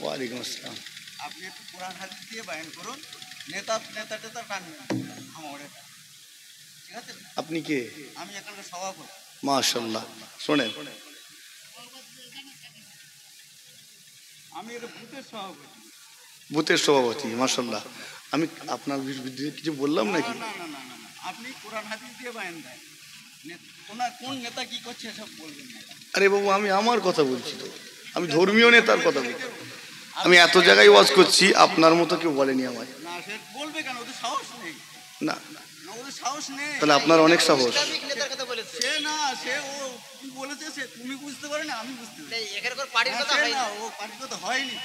ওয়ালাইকুম আসসালাম। আপনি একটু কোরআন হাদিস দিয়ে বয়ান করুন, নেতা টেতা টানবেন আমার এটা, ঠিক আছে? আপনি কে? আমি এখানকার সভাপতি। মাশাআল্লাহ। শোনেন, আমি এটা বুথের সভাপতি। বুথের সভাপতি, মাশাআল্লাহ। আমি আপনার বিরুদ্ধে কিছু বললাম নাকি? না না না না না, আপনি কোরআন হাদিস দিয়ে বয়ান দেন, ওনার কোন নেতা কি করছে এসব বলবেন না। আরে বাবু, আমি আমার কথা বলছি তো, আমি ধর্মীয় নেতার কথা বলছি। আমি এত জায়গায় ওয়াজ করছি, আপনার মতো কেউ বলেনি আমায়। না, সে বলবে কেন? ওদের সাহস নেই। না, ওদের সাহস নেই। তাহলে আপনার অনেক সাহস। সে না, সে ও কি বলেছে সে তুমি বুঝতে পারো না, আমি বুঝতে পারি। এখানকার পার্টির কথা হয় না, ও পার্টির কথা হয়নি।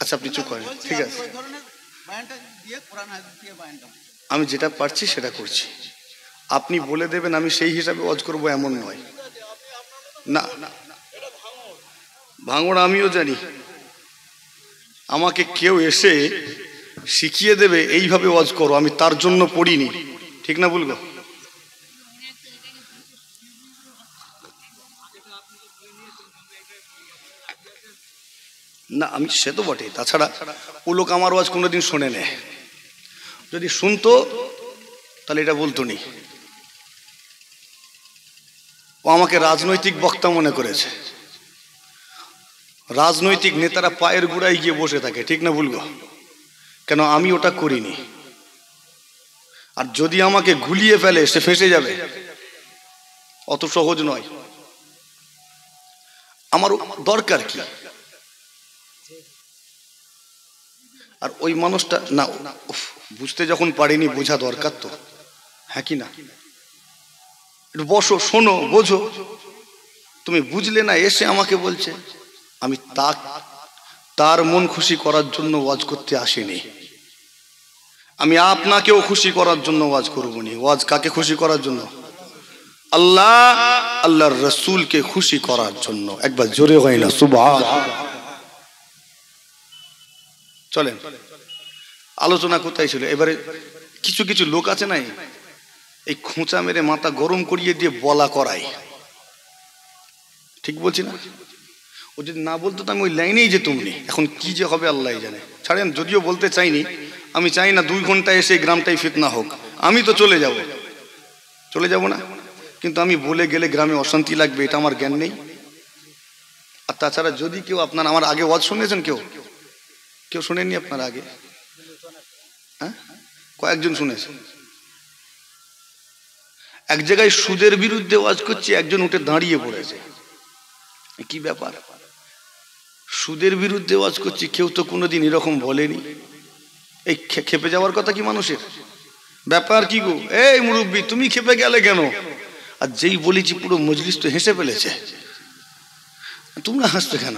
আচ্ছা, আপনি চুপ করেন, ঠিক আছে? ওই ধরনের বয়ানটা দিয়ে কোরআন হাদিস দিয়ে বয়ানটা, আমি যেটা পারছি সেটা করছি। আপনি বলে দেবেন আমি সেই হিসাবে ওয়াজ করব এমন নয়। না, ভাঙড় আমিও জানি। আমাকে কেউ এসে শিখিয়ে দেবে এইভাবে ওয়াজ করো, আমি তার জন্য পড়িনি। ঠিক না বলবো? না, আমি সে তো বটে। তাছাড়া ও লোক আমার ওয়াজ কোনোদিন শোনে নেয়। যদি শুনতো তাহলে এটা বলতো নি। ও আমাকে রাজনৈতিক বক্তা মনে করেছে। রাজনৈতিক নেতারা পায়ের গোড়ায় গিয়ে বসে থাকে, ঠিক না বলবো? কেন আমি ওটা করিনি। আর যদি আমাকে গুলিয়ে ফেলে সে ফেঁসে যাবে, অত সহজ নয়। আমার দরকার কি? আর ওই মানুষটা না, বুঝতে যখন পারিনি বোঝা দরকার তো, হ্যাঁ কি না? একটু বসো, শোনো, বোঝো। তুমি বুঝলে না, এসে আমাকে বলছে। আমি তার মন খুশি করার জন্য ওয়াজ করতে আসিনি। আমি আপনাকেও খুশি করার জন্য ওয়াজ করবো নি। ওয়াজ কাকে খুশি করার জন্য? আল্লাহ, আল্লাহর রসুলকে খুশি করার জন্য। একবার জোরে হয় না সুবহানাল্লাহ। চলেন, আলোচনা কোথায় ছিল? এবারে কিছু কিছু লোক আছে নাই, এই খোঁচা মেরে মাথা গরম করিয়ে দিয়ে বলা করায়। ঠিক বলছি না? ও যদি না বলতো তো আমি ওই লাইনেই যেতুম নি। এখন কি যে হবে আল্লাহ জানে। ছাড়েন, যদিও বলতে চাইনি। আমি চাই না 2 ঘন্টা এসে গ্রামটাই ফিতনা হোক। আমি তো চলে যাব না, কিন্তু আমি বলে গেলে গ্রামে অশান্তি লাগবে, এটা আমার জ্ঞান নেই। আর তাছাড়া যদি কেউ আপনার আমার আগে ওয়াজ শুনেছেন, কেউ শোনেননি আপনার আগে? হ্যাঁ, কয়েকজন শুনেছেন। এক জায়গায় সুদের বিরুদ্ধে ওয়াজ করছি, একজন উঠে দাঁড়িয়ে পড়েছে। কি ব্যাপার? সুদের বিরুদ্ধে ওয়াজ করছি, কেউ তো কোনোদিন এরকম বলেনি। এই খেপে যাওয়ার কথা কি মানুষের? ব্যাপার কি গো? এই মুরব্বী, তুমি খেপে গেলে কেন? আর যেই বলেছি পুরো মজলিস তো হেসে ফেলেছে। তোমরা হাসছো কেন?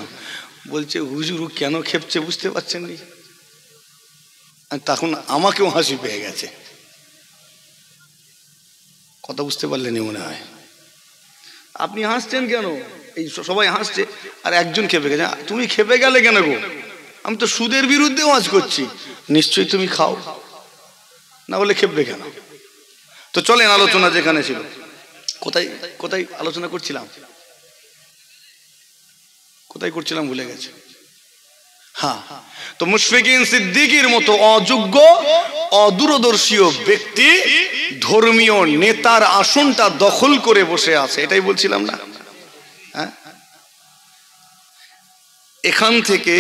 বলছে হুজুর কেন খেপছে বুঝতে পারছেন নি। তখন আমাকেও হাসি পেয়ে গেছে। কথা বুঝতে পারলেনি মনে হয়। আপনি হাসছেন কেন? এই সবাই হাসছে, আর একজন খেপে গেছে। তুমি খেপে গেলে কেন গো? আমি তো সুদের বিরুদ্ধে ওয়াজ করছি। নিশ্চয়ই তুমি খাও, না হলে খেপবে কেন? তো চলেন, আলোচনা যেখানে ছিল। কোথায় আলোচনা করছিলাম? কোথায় করছিলাম ভুলে গেছে। হ্যাঁ, তো মুশফিকিন সিদ্দিকীর মতো অযোগ্য অদূরদর্শী ব্যক্তি ধর্মীয় নেতার আসনটা দখল করে বসে আছে, এটাই বলছিলাম না? হ্যাঁ, এখান থেকে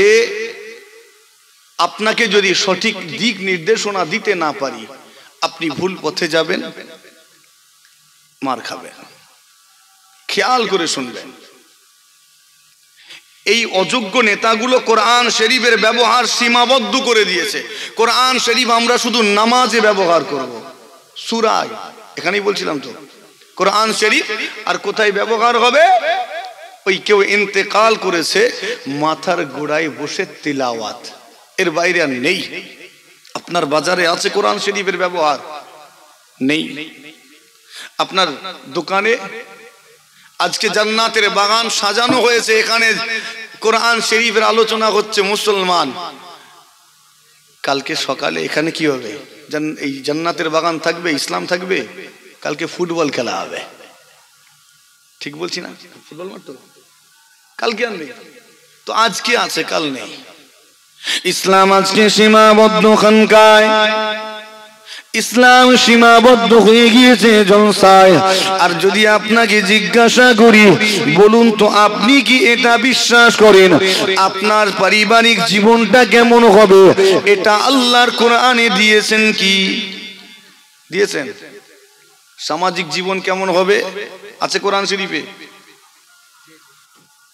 আপনাকে যদি সঠিক দিক নির্দেশনা দিতে না পারি, আপনি ভুল পথে যাবেন, মার খাবেন। খেয়াল করে শুনবেন। এই অযোগ্য নেতাগুলো কোরআন শরীফের ব্যবহার সীমাবদ্ধ করে দিয়েছে। কোরআন শরীফ আমরা শুধু নামাজে ব্যবহার করব, সূরায়, এখানেই বলছিলাম তো কোরআন শরীফ। আর কোথায় ব্যবহার হবে? ওই কেউ ইন্তেকাল করেছে, মাথার গোড়ায় বসে তিলাওয়াত, এর বাইরে আর নেই। আপনার বাজারে আছে কোরআন শরীফের ব্যবহার? নেই। আপনার দোকানে আজকে জান্নাতের বাগান সাজানো হয়েছে, এখানে কোরআন শরীফের আলোচনা হচ্ছে। মুসলমান, কালকে সকালে এখানে কি হবে? এই জান্নাতের বাগান থাকবে, ইসলাম থাকবে। কালকে ফুটবল খেলা হবে। ঠিক বলছি না? ফুটবল মাঠ তো কালকে আর নেই, তো আজকে আছে, কাল নেই। ইসলাম আজকে সীমাবদ্ধ খানকায়, ইসলাম সীমাবদ্ধ হয়ে গিয়েছে জলসায়। আর যদি আপনাকে জিজ্ঞাসা করি, বলুন তো আপনি কি এটা বিশ্বাস করেন আপনার পারিবারিক জীবনটা কেমন হবে? এটা আল্লাহর কোরআনে দিয়েছেন কি দিয়েছেন? সামাজিক জীবন কেমন হবে আছে কোরআন শরীফে।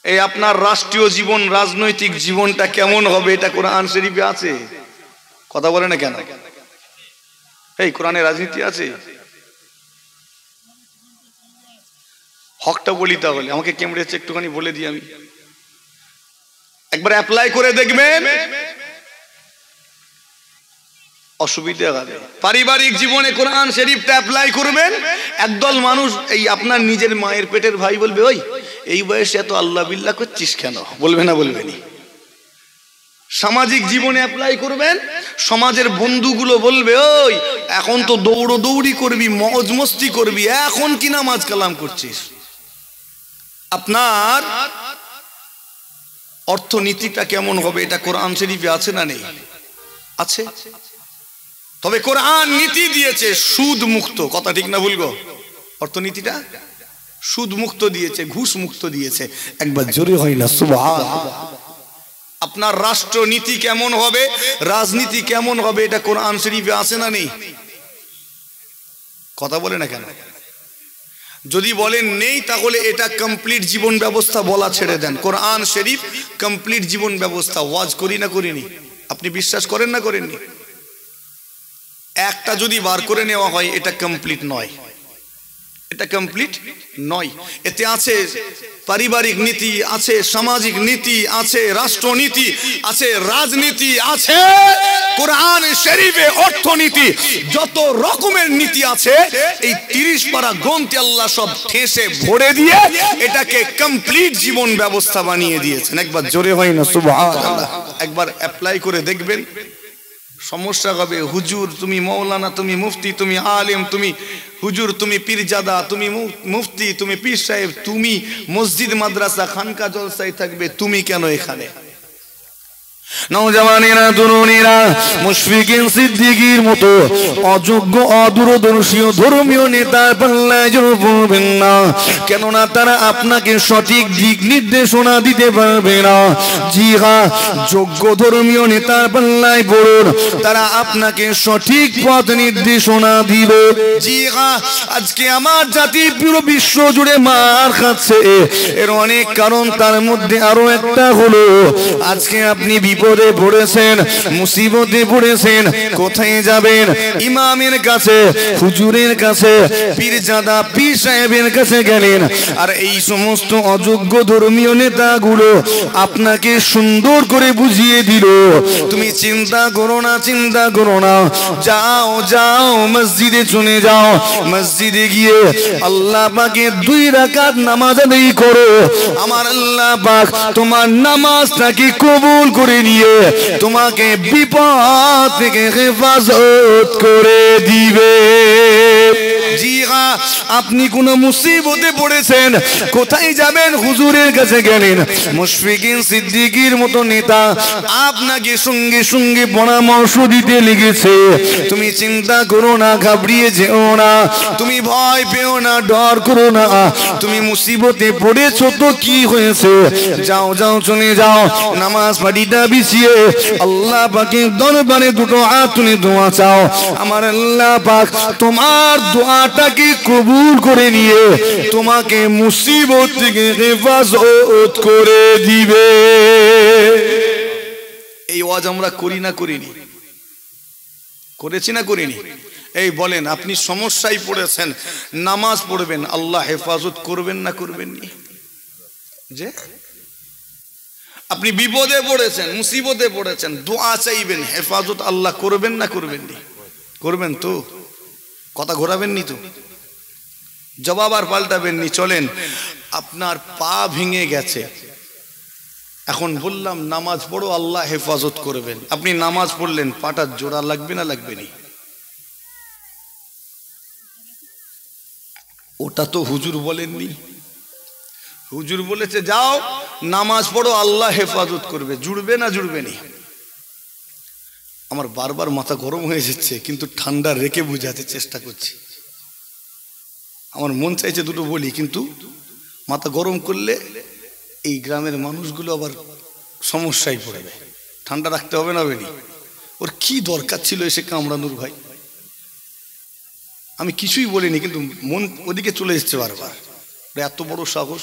এই আপনার রাষ্ট্রীয় জীবন, রাজনৈতিক জীবনটা কেমন হবে এটা কোরআন শরীফে আছে। কথা বলে না কেন? এই কোরআনে রাজনীতি আছে? হকটা বলি তাহলে, আমাকে কেমড়েছে একটুখানি বলে দিই আমি। একবার অ্যাপ্লাই করে দেখবেন, অসুবিধা হবে। পারিবারিক জীবনে কোরআন শরীফটা অ্যাপ্লাই করবেন, একদল মানুষ এই আপনার নিজের মায়ের পেটের ভাই বলবে, ওই এই বয়সে এত আল্লাহ বিল্লাহ করছিস কেন? বলবে না? বলবেনি। সামাজিক জীবনে অ্যাপ্লাই করবেন, সমাজের বন্ধুগুলো বলবে, ওই এখন তো দৌড়ি করবি, মौज মস্তি করবি, এখন কি নামাজ কালাম করছিস? আপনার অর্থনীতিটা কেমন হবে এটা কোরআন শরীফে আছে না নেই? আছে। তবে কোরআন নীতি দিয়েছে সুদ মুক্ত। কথা ঠিক না ভুল গো? অর্থনীতিটা সুদ মুক্ত দিয়েছে, ঘুষ মুক্ত দিয়েছে। একবার জোরে হয় না সুবহানাল্লাহ। আপনার রাষ্ট্রনীতি কেমন হবে, রাজনীতি কেমন হবে এটা কোরআন শরীফে আছে না নেই? কথা বলে না কেন? যদি বলেন নেই, তাহলে এটা কমপ্লিট জীবন ব্যবস্থা বলা ছেড়ে দেন। কোরআন শরীফ কমপ্লিট জীবন ব্যবস্থা। ওয়াজ করি না করিনি? আপনি বিশ্বাস করেন না করেননি? একটা যদি বার করে নেওয়া হয় এটা কমপ্লিট নয়, এটা কমপ্লিট নয়। এতে আছে পারিবারিক নীতি, আছে সামাজিক নীতি, আছে রাষ্ট্রনীতি, আছে রাজনীতি, আছে কোরআন শরীফে অর্থনীতি, যত রকমের নীতি আছে এই 30 পারা গ্রন্থে আল্লাহ সব ঠেসে ভরে দিয়ে এটাকে কমপ্লিট জীবন ব্যবস্থা বানিয়ে দিয়েছেন। একবার জোরে হয় না সুবহানাল্লাহ। একবার অ্যাপ্লাই করে দেখবেন, সমস্যা হবে। হুজুর তুমি মৌলানা, তুমি মুফতি, তুমি আলেম, তুমি হুজুর, তুমি পীরজাদা, তুমি মুফতি, তুমি পীর সাহেব, তুমি মসজিদ মাদ্রাসা খানকা জলসায় থাকবে, তুমি কেন এখানে? নওজওয়ানেরা, তরুণীরা মুশফিকিন সিদ্দিকীর মতো অযোগ্য অদূরদর্শী ধর্মীয় নেতার পাল্লায় পড়বেন না, কেননা তারা আপনাকে সঠিক দিক নির্দেশনা দিতে পারবে না। জি হ্যাঁ, যোগ্য ধর্মীয় নেতার পাল্লায় পড়ুন, তারা আপনাকে সঠিক পথ নির্দেশনা দিবে। জি হ্যাঁ, আজকে আমার জাতি পুরো বিশ্ব জুড়ে মার খাচ্ছে, এর অনেক কারণ। তার মধ্যে আরো একটা হলো, আজকে আপনি বিপদে পড়েছেন, মুসিবতে পড়েছেন, কোথায় যাবেন? ইমামের কাছে, হুজুরের কাছে, পীরজাদা পীর সাহেবের কাছে গেলেন, আর এই সমস্ত অযোগ্য ধর্মীয় নেতাগুলো আপনাকে সুন্দর করে বুঝিয়ে দিল, তুমি চিন্তা করো না, চিন্তা করো না, যাও যাও মসজিদে চলে যাও, মসজিদে গিয়ে আল্লাহ পাকে 2 রাকাত নামাজ আদায় করো, আমার আল্লাহ পাক তোমার নামাজটাকে কবুল করে নিয়ে তোমাকে বিপদ থেকে হেফাজত করে দিবে। জি হ্যাঁ, আপনি কোন মুসিবতে পড়েছেন, কোথায় যাবেন? হুজুরের কাছে গেলেন, মুশফিকিন সিদ্দিকীর মতো নেতা আপনাকে সঙ্গে সঙ্গে পরামর্শ দিতে লেগেছে, তুমি চিন্তা করো না, ঘাবড়িয়ে যেও না, তুমি ভয় পেও না, ডর করো না, তুমি মুসিবতে পড়েছো তো কি হয়েছে, যাও যাও চলে যাও, নামাজ পাটিটা বিছিয়ে আল্লাহ পাকের দরবারে 2 হাত তুলে দোয়া চাও, আমার আল্লাহ পাক তোমার দোয়াটাকে কবুল করে নিয়ে তোমাকে মুসিবত থেকে হেফাজত করে দিবে। এই ওয়াজ আমরা করি না করিনি? করেছি না করিনি? এই বলেন, আপনি সমস্যায় পড়েছেন, নামাজ পড়বেন, আল্লাহ হেফাজত করবেন না করবেননি? যে আপনি বিপদে পড়েছেন, মুসিবতে পড়েছেন, দোয়া চাইবেন, হেফাজত আল্লাহ করবেন না করবেননি? করবেন তো? কথা ঘোরাবেননি তো? জবাব আর পাল্টাবেননি। চলেন, আপনার পা ভেঙে গেছে, এখন বললাম নামাজ পড়ো, আল্লাহ হেফাজত করবেন, আপনি নামাজ পড়লেন, পাটা জোড়া লাগবে না লাগবেনি? ওটা তো হুজুর বলেননি। হুজুর বলেছে যাও নামাজ পড়ো, আল্লাহ হেফাজত করবে, জুড়বে না জুড়বে নি? আমার বারবার মাথা গরম হয়ে যাচ্ছে, কিন্তু ঠান্ডা রেখে বুঝাতে চেষ্টা করছি। আমার মন চাইছে দুটো বলি, কিন্তু মাথা গরম করলে এই গ্রামের মানুষগুলো আবার সমস্যায় পড়বে। ঠান্ডা রাখতে হবে না বেরি? ওর কি দরকার ছিল এসে কামড়ানোর ভাই? আমি কিছুই বলিনি, কিন্তু মন ওদিকে চলে এসছে বারবার। এত বড় সাহস!